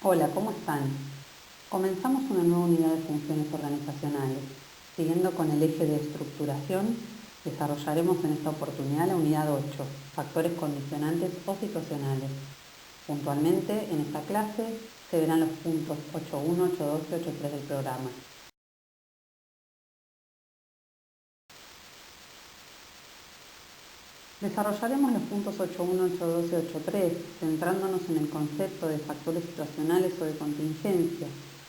Hola, ¿cómo están? Comenzamos una nueva unidad de funciones organizacionales. Siguiendo con el eje de estructuración, desarrollaremos en esta oportunidad la unidad 8, factores condicionantes o situacionales. Puntualmente, en esta clase se verán los puntos 8.1, 8.2 y 8.3 del programa. Desarrollaremos los puntos 8.1, 8.2 y 8.3, centrándonos en el concepto de factores situacionales o de contingencia,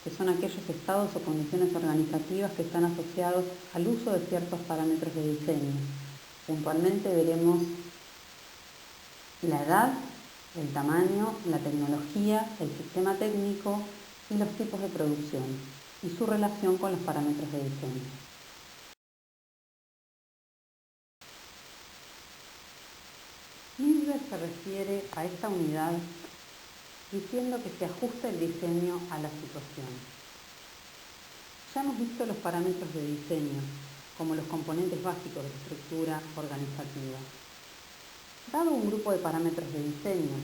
que son aquellos estados o condiciones organizativas que están asociados al uso de ciertos parámetros de diseño. Puntualmente veremos la edad, el tamaño, la tecnología, el sistema técnico y los tipos de producción, y su relación con los parámetros de diseño. Nisbet se refiere a esta unidad diciendo que se ajusta el diseño a la situación. Ya hemos visto los parámetros de diseño como los componentes básicos de la estructura organizativa. Dado un grupo de parámetros de diseño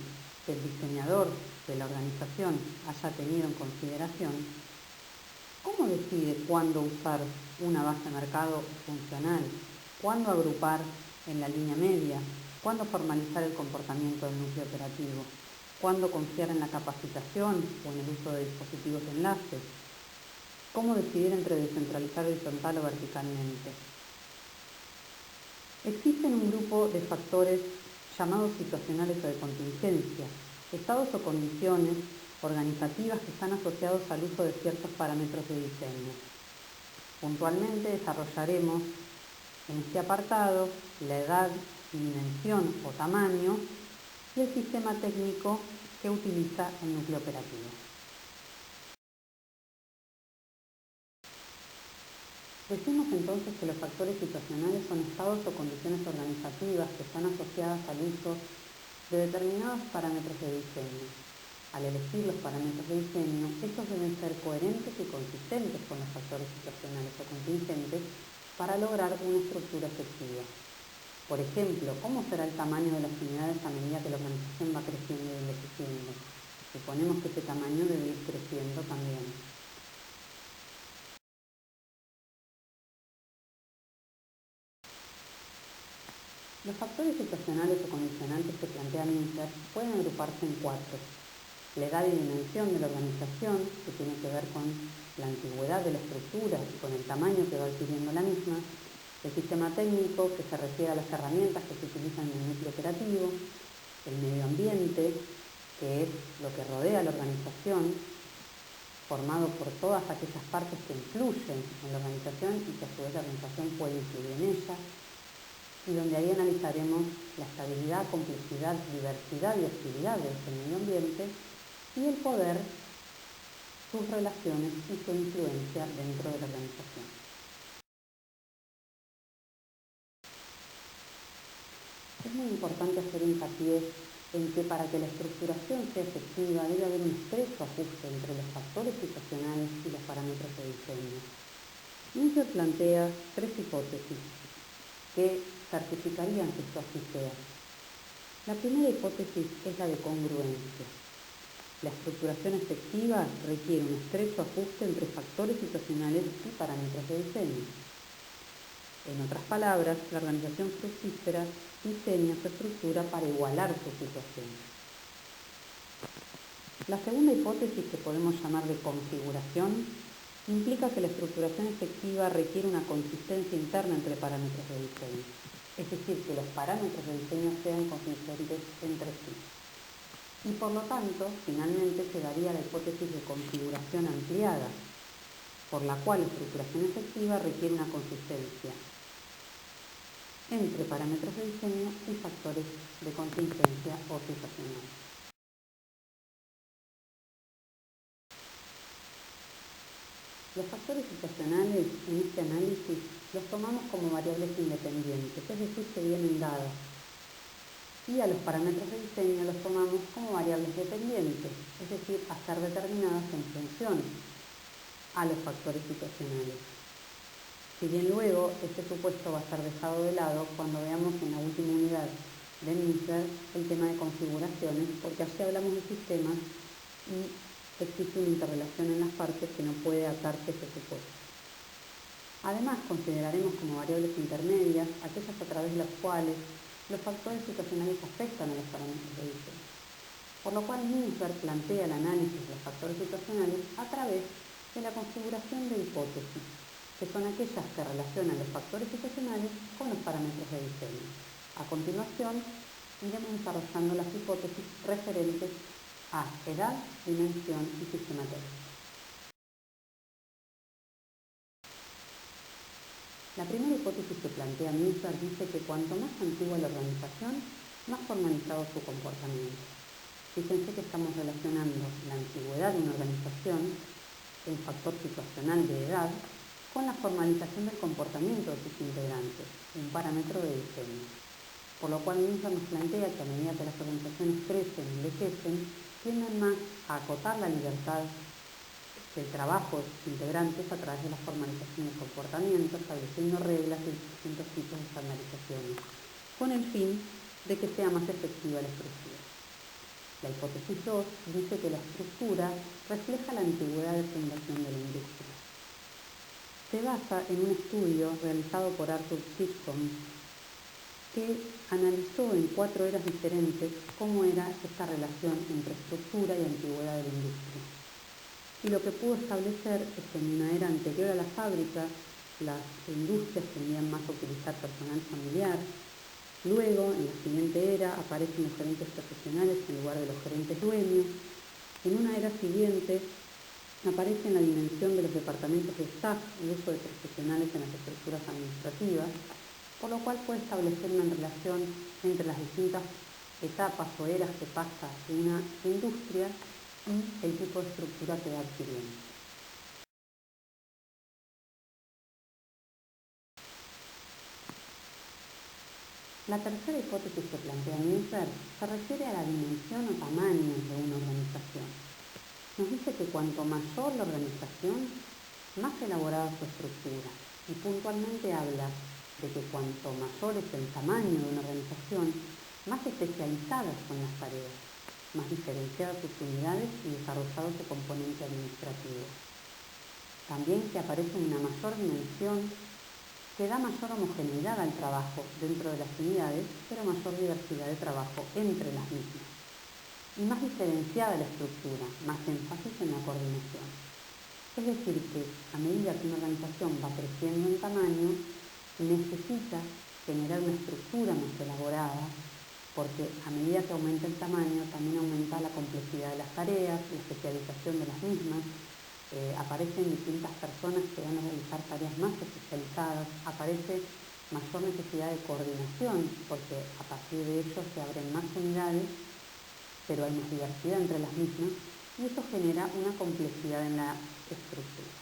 que el diseñador de la organización haya tenido en consideración, ¿cómo decide cuándo usar una base de mercado funcional? ¿Cuándo agrupar en la línea media? ¿Cuándo formalizar el comportamiento del núcleo operativo? ¿Cuándo confiar en la capacitación o en el uso de dispositivos de enlace? ¿Cómo decidir entre descentralizar horizontal o verticalmente? Existen un grupo de factores llamados situacionales o de contingencia, estados o condiciones organizativas que están asociados al uso de ciertos parámetros de diseño. Puntualmente desarrollaremos en este apartado la edad, dimensión o tamaño y el sistema técnico que utiliza el núcleo operativo. Decimos entonces que los factores situacionales son estados o condiciones organizativas que están asociadas al uso de determinados parámetros de diseño. Al elegir los parámetros de diseño, estos deben ser coherentes y consistentes con los factores situacionales o contingentes para lograr una estructura efectiva. Por ejemplo, ¿cómo será el tamaño de las unidades a medida que la organización va creciendo y envejeciendo? Suponemos que ese tamaño debe ir creciendo también. Los factores situacionales o condicionantes que plantea Minter pueden agruparse en cuatro: la edad y dimensión de la organización, que tiene que ver con la antigüedad de la estructura y con el tamaño que va adquiriendo la misma; el sistema técnico, que se refiere a las herramientas que se utilizan en el núcleo operativo; el medio ambiente, que es lo que rodea a la organización, formado por todas aquellas partes que influyen en la organización y que a su vez la organización puede influir en ella, y donde ahí analizaremos la estabilidad, complejidad, diversidad y hostilidad de este medio ambiente, y el poder, sus relaciones y su influencia dentro de la organización. Es muy importante hacer hincapié en que para que la estructuración sea efectiva debe haber un estrecho ajuste entre los factores situacionales y los parámetros de diseño. Minter plantea tres hipótesis que certificarían que esto así sea. La primera hipótesis es la de congruencia. La estructuración efectiva requiere un estrecho ajuste entre factores situacionales y parámetros de diseño. En otras palabras, la organización fructífera diseña su estructura para igualar su situación. La segunda hipótesis, que podemos llamar de configuración, implica que la estructuración efectiva requiere una consistencia interna entre parámetros de diseño, es decir, que los parámetros de diseño sean consistentes entre sí. Y por lo tanto, finalmente se daría la hipótesis de configuración ampliada, por la cual la estructuración efectiva requiere una consistencia entre parámetros de diseño y factores de contingencia o situacional. Los factores situacionales en este análisis los tomamos como variables independientes, es decir, que vienen dadas, y a los parámetros de diseño los tomamos como variables dependientes, es decir, a ser determinadas en función a los factores situacionales. Si bien luego este supuesto va a ser dejado de lado cuando veamos en la última unidad de Minter el tema de configuraciones, porque así hablamos de sistemas y existe una interrelación en las partes que no puede atarse ese supuesto. Además, consideraremos como variables intermedias aquellas a través de las cuales los factores situacionales afectan a los parámetros de diseño. Por lo cual, Mintzberg plantea el análisis de los factores situacionales a través de la configuración de hipótesis, que son aquellas que relacionan los factores situacionales con los parámetros de diseño. A continuación, iremos desarrollando las hipótesis referentes a edad, dimensión y sistema técnico. La primera hipótesis que plantea Mintzberg dice que cuanto más antigua la organización, más formalizado su comportamiento. Fíjense que estamos relacionando la antigüedad de una organización, el factor situacional de edad, con la formalización del comportamiento de sus integrantes, un parámetro de diseño. Por lo cual Mintzberg nos plantea que a medida que las organizaciones crecen y envejecen, tienden más a acotar la libertad del trabajo de sus integrantes a través de la formalización del comportamiento, estableciendo reglas y distintos tipos de estandarizaciones, con el fin de que sea más efectiva la estructura. La hipótesis 2 dice que la estructura refleja la antigüedad de fundación de la industria. Se basa en un estudio realizado por Arthur Tishcombe que analizó en 4 eras diferentes cómo era esta relación entre estructura y antigüedad de la industria. Y lo que pudo establecer es que en una era anterior a la fábrica, las industrias tendían más a utilizar personal familiar. Luego, en la siguiente era, aparecen los gerentes profesionales en lugar de los gerentes dueños. En una era siguiente, aparece en la dimensión de los departamentos de staff y uso de profesionales en las estructuras administrativas, por lo cual puede establecer una relación entre las distintas etapas o eras que pasa una industria y el tipo de estructura que va adquiriendo. La tercera hipótesis que plantea Mintzberg se refiere a la dimensión o tamaño de una organización. Nos dice que cuanto mayor la organización, más elaborada su estructura, y puntualmente habla de que cuanto mayor es el tamaño de una organización, más especializadas son las tareas, más diferenciadas sus unidades y desarrollado su componente administrativo. También que aparece una mayor dimensión que da mayor homogeneidad al trabajo dentro de las unidades, pero mayor diversidad de trabajo entre las mismas. Y más diferenciada la estructura, más énfasis en la coordinación. Es decir, que a medida que una organización va creciendo en tamaño, necesita generar una estructura más elaborada, porque a medida que aumenta el tamaño, también aumenta la complejidad de las tareas, la especialización de las mismas, aparecen distintas personas que van a realizar tareas más especializadas, aparece mayor necesidad de coordinación, porque a partir de ello se abren más unidades, pero hay más diversidad entre las mismas, y eso genera una complejidad en la estructura.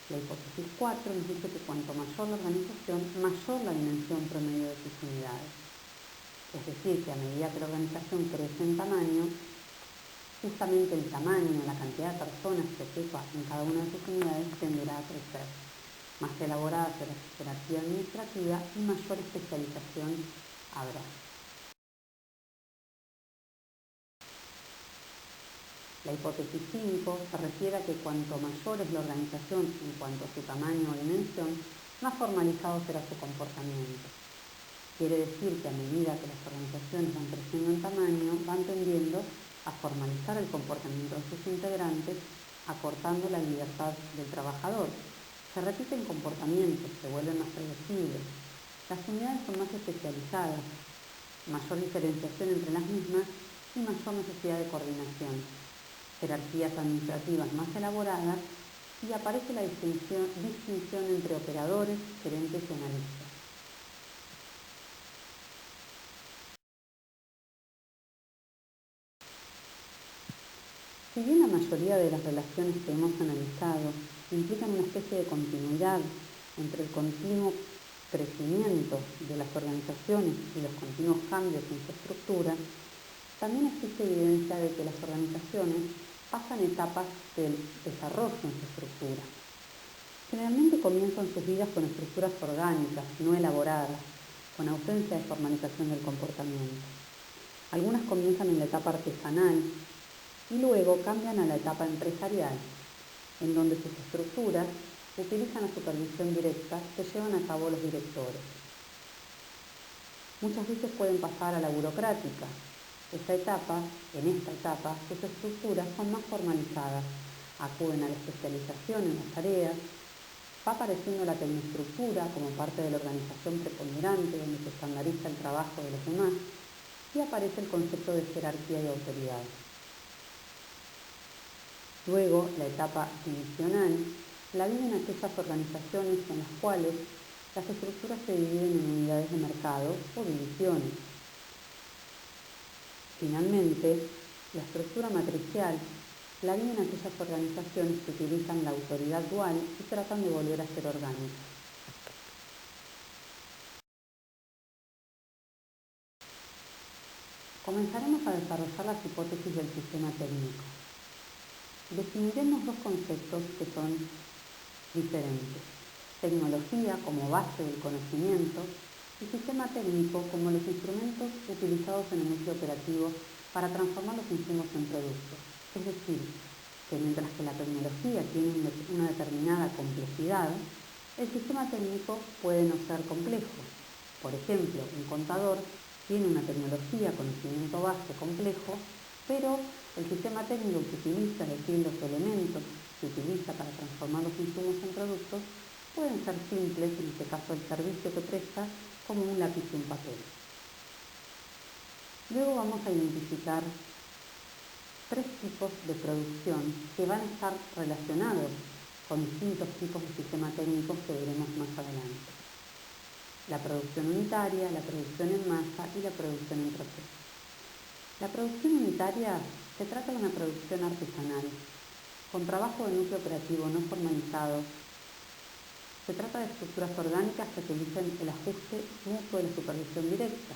La hipótesis 4 nos dice que cuanto mayor la organización, mayor la dimensión promedio de sus unidades. Es decir, que a medida que la organización crece en tamaño, justamente el tamaño, la cantidad de personas que ocupa en cada una de sus unidades tenderá a crecer. Más elaborada será su jerarquía administrativa y mayor especialización habrá. La hipótesis 5 se refiere a que cuanto mayor es la organización en cuanto a su tamaño o dimensión, más formalizado será su comportamiento. Quiere decir que a medida que las organizaciones van creciendo en tamaño, van tendiendo a formalizar el comportamiento de sus integrantes, acortando la libertad del trabajador. Se repiten comportamientos, se vuelven más predecibles. Las unidades son más especializadas, mayor diferenciación entre las mismas y mayor necesidad de coordinación. Jerarquías administrativas más elaboradas y aparece la distinción entre operadores, gerentes y analistas. Si bien la mayoría de las relaciones que hemos analizado implican una especie de continuidad entre el continuo crecimiento de las organizaciones y los continuos cambios en su estructura, también existe evidencia de que las organizaciones pasan etapas del desarrollo en su estructura. Generalmente comienzan sus vidas con estructuras orgánicas, no elaboradas, con ausencia de formalización del comportamiento. Algunas comienzan en la etapa artesanal, y luego cambian a la etapa empresarial, en donde sus estructuras utilizan la supervisión directa que llevan a cabo los directores. Muchas veces pueden pasar a la burocrática. En esta etapa, sus estructuras son más formalizadas, acuden a la especialización en las tareas, va apareciendo la tecnoestructura como parte de la organización preponderante donde se estandariza el trabajo de los demás y aparece el concepto de jerarquía y autoridad. Luego, la etapa divisional la viven aquellas organizaciones en las cuales las estructuras se dividen en unidades de mercado o divisiones. Finalmente, la estructura matricial la viven aquellas organizaciones que utilizan la autoridad dual y tratan de volver a ser orgánicas. Comenzaremos a desarrollar las hipótesis del sistema técnico. Definiremos dos conceptos que son diferentes: tecnología como base del conocimiento y sistema técnico como los instrumentos utilizados en el núcleo operativo para transformar los insumos en productos. Es decir, que mientras que la tecnología tiene una determinada complejidad, el sistema técnico puede no ser complejo. Por ejemplo, un contador tiene una tecnología, conocimiento base complejo, pero el sistema técnico que utiliza, es decir, los elementos que utiliza para transformar los insumos en productos, pueden ser simples, en este caso el servicio que presta, como un lápiz y un papel. Luego vamos a identificar tres tipos de producción que van a estar relacionados con distintos tipos de sistema técnicos que veremos más adelante: la producción unitaria, la producción en masa y la producción en proceso. La producción unitaria se trata de una producción artesanal, con trabajo de núcleo operativo no formalizado. Se trata de estructuras orgánicas que utilizan el ajuste mutuo de la supervisión directa.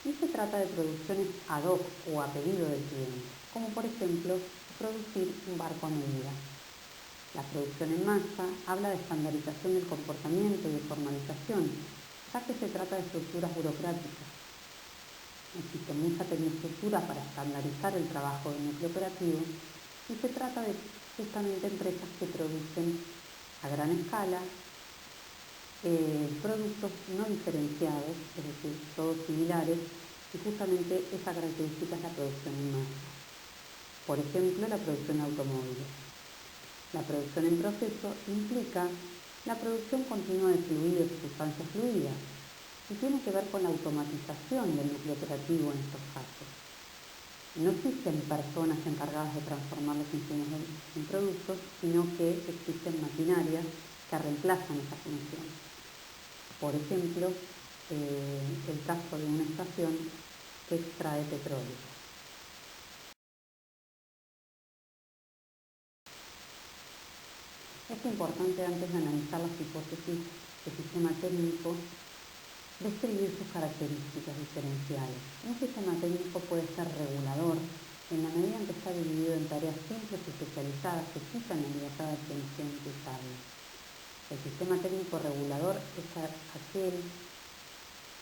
Y se trata de producciones ad hoc o a pedido del cliente, como por ejemplo producir un barco a medida. La producción en masa habla de estandarización del comportamiento y de formalización, ya que se trata de estructuras burocráticas. Existe mucha tecnoestructura para estandarizar el trabajo del núcleo operativo y se trata de justamente empresas que producen a gran escala productos no diferenciados, es decir, todos similares, y justamente esa característica es la producción en masa. Por ejemplo, la producción de automóviles. La producción en proceso implica la producción continua de fluidos y sustancias fluidas y tiene que ver con la automatización del núcleo operativo en estos casos. No existen personas encargadas de transformar los insumos en productos, sino que existen maquinarias que reemplazan esa función. Por ejemplo, el caso de una estación que extrae petróleo. Es importante, antes de analizar las hipótesis del sistema técnico, describir sus características diferenciales. Un sistema técnico puede ser regulador en la medida en que está dividido en tareas simples y especializadas que quitan la libertad de atención que usarlo. El sistema técnico regulador es aquel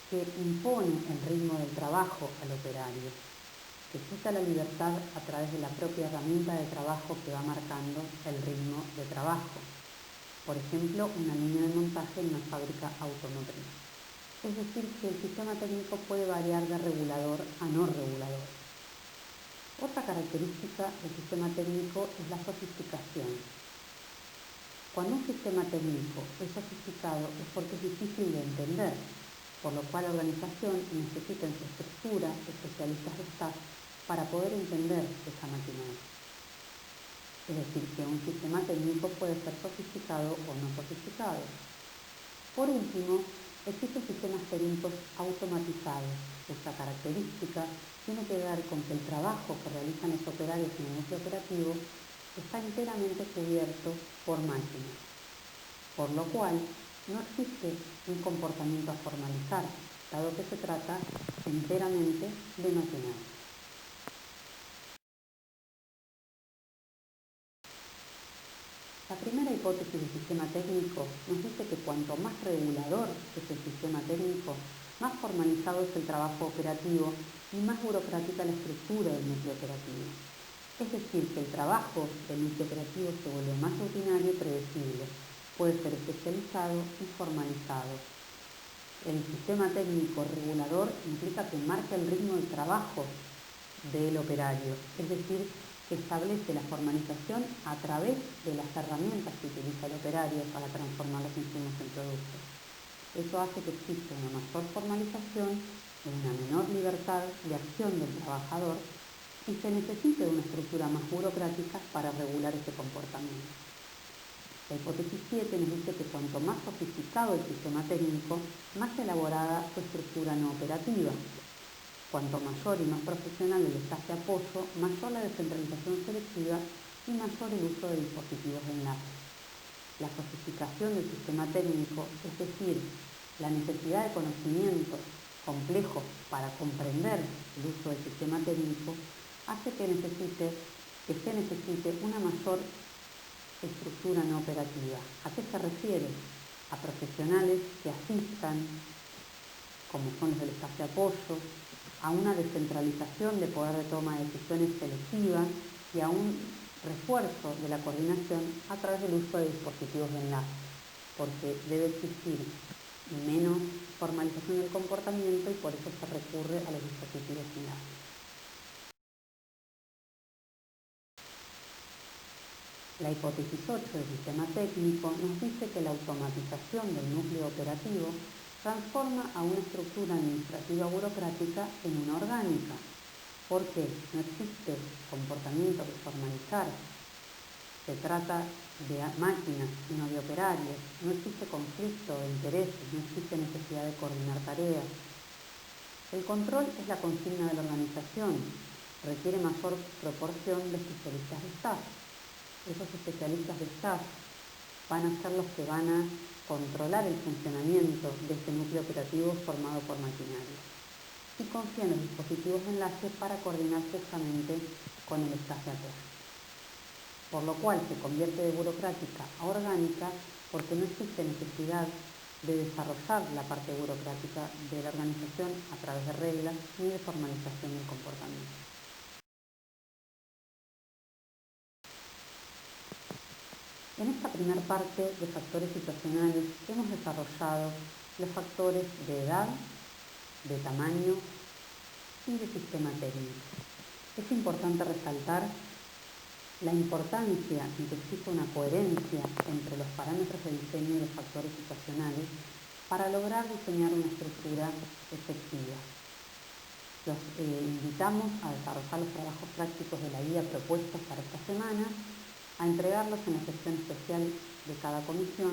que impone el ritmo del trabajo al operario, que quita la libertad a través de la propia herramienta de trabajo que va marcando el ritmo de trabajo. Por ejemplo, una línea de montaje en una fábrica automotriz. Es decir, que el sistema técnico puede variar de regulador a no regulador. Otra característica del sistema técnico es la sofisticación. Cuando un sistema técnico es sofisticado es porque es difícil de entender, por lo cual la organización necesita en su estructura especialistas de staff para poder entender esa maquinaria. Es decir, que un sistema técnico puede ser sofisticado o no sofisticado. Por último, existen sistemas técnicos automatizados, cuya característica tiene que ver con que el trabajo que realizan los operarios en el núcleo operativo está enteramente cubierto por máquinas, por lo cual no existe un comportamiento a formalizar, dado que se trata enteramente de maquinaria. La primera hipótesis del sistema técnico nos dice que cuanto más regulador es el sistema técnico, más formalizado es el trabajo operativo y más burocrática la estructura del núcleo operativo. Es decir, que el trabajo del núcleo operativo se vuelve más rutinario y predecible, puede ser especializado y formalizado. El sistema técnico regulador implica que marca el ritmo de trabajo del operario, es decir, que establece la formalización a través de las herramientas que utiliza el operario para transformar los insumos en productos. Eso hace que exista una mayor formalización, una menor libertad de acción del trabajador y se necesite una estructura más burocrática para regular ese comportamiento. La hipótesis 7 nos dice que cuanto más sofisticado el sistema técnico, más elaborada su estructura no operativa. Cuanto mayor y más profesional el staff de apoyo, mayor la descentralización selectiva y mayor el uso de dispositivos de enlace. La sofisticación del sistema técnico, es decir, la necesidad de conocimientos complejos para comprender el uso del sistema técnico, hace que se necesite una mayor estructura no operativa. ¿A qué se refiere? A profesionales que asistan, como son los del staff de apoyo, a una descentralización de poder de toma de decisiones selectivas y a un refuerzo de la coordinación a través del uso de dispositivos de enlace, porque debe existir menos formalización del comportamiento y por eso se recurre a los dispositivos de enlace. La hipótesis 8 del sistema técnico nos dice que la automatización del núcleo operativo transforma a una estructura administrativa burocrática en una orgánica, porque no existe comportamiento que formalizar, se trata de máquinas y no de operarios, no existe conflicto de intereses, no existe necesidad de coordinar tareas. El control es la consigna de la organización, requiere mayor proporción de especialistas de staff. Esos especialistas de staff van a ser los que van a controlar el funcionamiento de este núcleo operativo formado por maquinaria y confían en los dispositivos de enlace para coordinar justamente con el staff de apoyo. Por lo cual se convierte de burocrática a orgánica porque no existe necesidad de desarrollar la parte burocrática de la organización a través de reglas ni de formalización del comportamiento. En esta primera parte de factores situacionales hemos desarrollado los factores de edad, de tamaño y de sistema técnico. Es importante resaltar la importancia de que exista una coherencia entre los parámetros de diseño y los factores situacionales para lograr diseñar una estructura efectiva. Los invitamos a desarrollar los trabajos prácticos de la guía propuestos para esta semana, a entregarlos en la sesión especial de cada comisión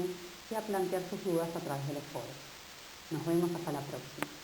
y a plantear sus dudas a través de los foros. Nos vemos hasta la próxima.